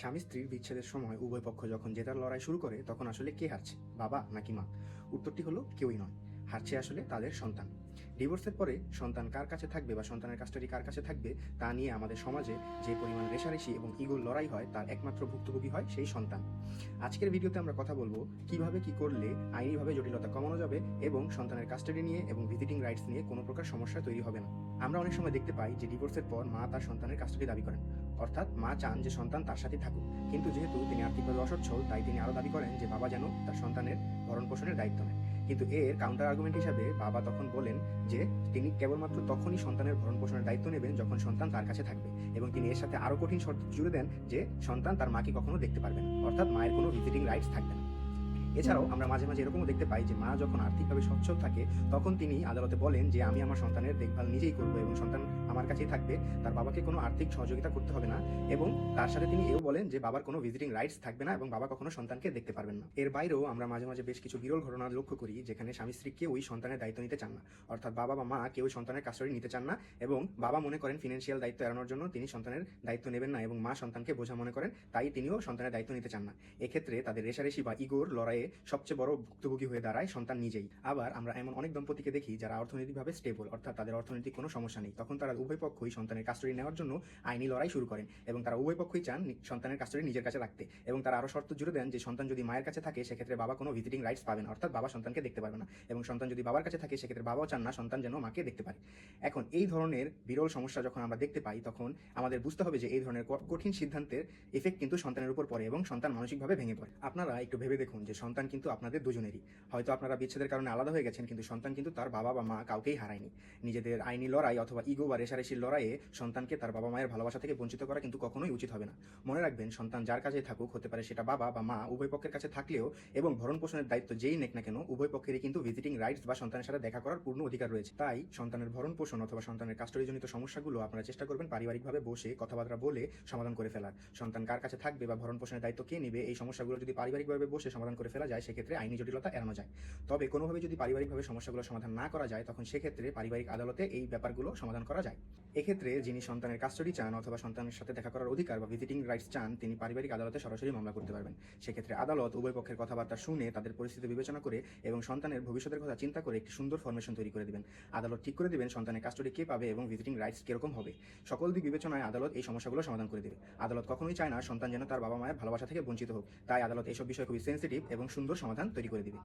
স্বামী স্ত্রীর বিচ্ছেদের সময় উভয় পক্ষ যখন জেতার লড়াই শুরু করে তখন আসলে কে হারছে, বাবা নাকি মা? উত্তরটি হলো কেউই নয়। হারছে আসলে তাদের সন্তান। ডিভোর্সের পরে সন্তান কার কাছে থাকবে বা সন্তানের কাস্টাডি কার কাছে থাকবে তা নিয়ে আমাদের সমাজে যে পরিমাণ রেষারেষি এবং ইগোর লড়াই হয় তার একমাত্র ভুক্তভোগী হয় সেই সন্তান। আজকের ভিডিওতে আমরা কথা বলবো কিভাবে কি করলে আইনিভাবে জটিলতা কমানো যাবে এবং সন্তানের কাস্টাডি নিয়ে এবং ভিজিটিং রাইটস নিয়ে কোনো প্রকার সমস্যা তৈরি হবে না। আমরা অনেক সময় দেখতে পাই যে ডিভোর্সের পর মা তার সন্তানের কাস্টাডি দাবি করেন, অর্থাৎ মা চান যে সন্তান তার সাথে থাকুক, কিন্তু যেহেতু তিনি আর্থিকভাবে অসচ্ছল তাই তিনি আরও দাবি করেন যে বাবা যেন তার সন্তানের ভরণ পোষণের দায়িত্ব নেয়। কিন্তু এর কাউন্টার আর্গুমেন্ট হিসাবে বাবা তখন বলেন যে তিনি কেবলমাত্র তখনই সন্তানের ভরণ পোষণের দায়িত্ব নেবেন যখন সন্তান তার কাছে থাকবে, এবং তিনি এর সাথে আরও কঠিন শর্ত জুড়ে দেন যে সন্তান তার মাকে কখনো দেখতে পারবে না, অর্থাৎ মায়ের কোনো ভিজিটিং রাইটস থাকবে না। এছাড়াও আমরা মাঝে মাঝে এরকমও দেখতে পাই যে মা যখন আর্থিকভাবে সচ্ছল থাকে তখন তিনি আদালতে বলেন যে আমি আমার সন্তানের দেখভাল নিজেই করবো এবং সন্তান আমার কাছেই থাকবে, তার বাবাকে কোনো আর্থিক সহযোগিতা করতে হবে না, এবং তার সাথে তিনি এও বলেন যে বাবার কোনো ভিজিটিং রাইটস থাকবে না এবং বাবা কখনো সন্তানকে দেখতে পারবেন না। এর বাইরেও আমরা মাঝে মাঝে বেশ কিছু বিরল ঘটনা লক্ষ্য করি যেখানে স্বামী স্ত্রী কেউই সন্তানের দায়িত্ব নিতে চান না, অর্থাৎ বাবা বা মা কেউ সন্তানের কাস্টাডি নিতে চান না এবং বাবা মনে করেন ফিনান্সিয়াল দায়িত্ব এড়ানোর জন্য তিনি সন্তানের দায়িত্ব নেবেন না এবং মা সন্তানকে বোঝা মনে করেন তাই তিনিও সন্তানের দায়িত্ব নিতে চান না। এক্ষেত্রে তাদের রেষারেষি বা ইগোর লড়াইয়ে সবচেয়ে বড় ভুক্তভোগী হয়ে দাঁড়ায় সন্তান নিজেই। আবার আমরা এমন অনেক দম্পতিকে দেখি যারা অর্থনৈতিকভাবে স্টেবল, অর্থাৎ তাদের অর্থনৈতিক কোনো সমস্যা নেই, তখন তারা উভয় পক্ষই সন্তানের কাস্টাডি নেওয়ার জন্য আইনি লড়াই শুরু করেন এবং তারা উভয় পক্ষই চান সন্তানের কাস্টাডি নিজের কাছে রাখতে, এবং তারা আরও শর্ত জুড়ে দেন যে সন্তান যদি মায়ের কাছে থাকে সেক্ষেত্রে বাবা কোনো ভিজিটিং রাইটস পাবেন, অর্থাৎ বাবা সন্তানকে দেখতে পারবে না, এবং সন্তান যদি বাবার কাছে থাকে সেক্ষেত্রে বাবাও চান না সন্তান যেন মাকে দেখতে পারে। এখন এই ধরনের বিরল সমস্যা যখন আমরা দেখতে পাই তখন আমাদের বুঝতে হবে যে এই ধরনের কঠিন সিদ্ধান্তের এফেক্ট কিন্তু সন্তানের উপর পড়ে এবং সন্তান মানসিকভাবে ভেঙে পড়ে। আপনারা একটু ভেবে দেখুন যে সন্তান কিন্তু আপনাদের দুজনেরই, হয়তো আপনারা বিচ্ছেদের কারণে আলাদা হয়ে গেছেন কিন্তু সন্তান কিন্তু তার বাবা বা মা কাউকেই হারায়নি। নিজেদের আইনি লড়াই অথবা ইগো বা রেষারেষির লড়াইয়ে সন্তানকে তার বাবা মায়ের ভালোবাসা থেকে বঞ্চিত করা কিন্তু কখনোই উচিত হবে না। মনে রাখবেন, সন্তান যার কাছে থাকুক, হতে পারে সেটা বাবা বা মা, উভয় পক্ষের কাছে থাকলেও এবং ভরণ পোষণের দায়িত্ব যেই নেক না কেন উভয় পক্ষেরই কিন্তু ভিজিটিং রাইটস বা সন্তানের সাথে দেখা করার পূর্ণ অধিকার রয়েছে। তাই সন্তানের ভরণ পোষণ অথবা সন্তানের কাস্টাডিজনিত সমস্যাগুলো আপনারা চেষ্টা করবেন পারিবারিকভাবে বসে কথাবার্তা বলে সমাধান করে ফেলার। সন্তান কার কাছে থাকবে বা ভরণ পোষণের দায়িত্ব কে নেবে এই সমস্যাগুলো যদি পারিবারিকভাবে বসে সমাধান করে ফেলা যায় সেক্ষেত্রে আইনি জটিলতা এড়ানো যায়। তবে কোনোভাবে যদি পারিবারিকভাবে সমস্যাগুলো সমাধান না করা যায় তখন সেক্ষেত্রে পারিবারিক আদালতে এই ব্যাপারগুলো সমাধান করা যায়। এক্ষেত্রে যিনি সন্তানের কাস্টাডি চান অথবা সন্তানের সাথে দেখা করার অধিকার বা ভিজিটিং রাইটস চান তিনি পারিবারিক আদালতে সরাসরি মামলা করতে পারবেন। সেক্ষেত্রে আদালত উভয় পক্ষের কথাবার্তা শুনে তাদের পরিস্থিতি বিবেচনা করে এবং সন্তানের ভবিষ্যতের কথা চিন্তা করে একটি সুন্দর ফরমেশন তৈরি করে দেবেন। আদালত ঠিক করে দেবেন সন্তানের কাস্টাডি কে পাবে এবং ভিজিটিং রাইটস কিরকম হবে। সকল দিক বিবেচনায় আদালত এই সমস্যাগুলো সমাধান করে দেবে। আদালত কখনোই চায় না সন্তান যেন তার বাবা মায়ের ভালোবাসা থেকে বঞ্চিত হোক, তাই আদালত এইসব বিষয় খুবই সেন্সিটিভ এবং সুন্দর সমাধান তৈরি করে দেবে।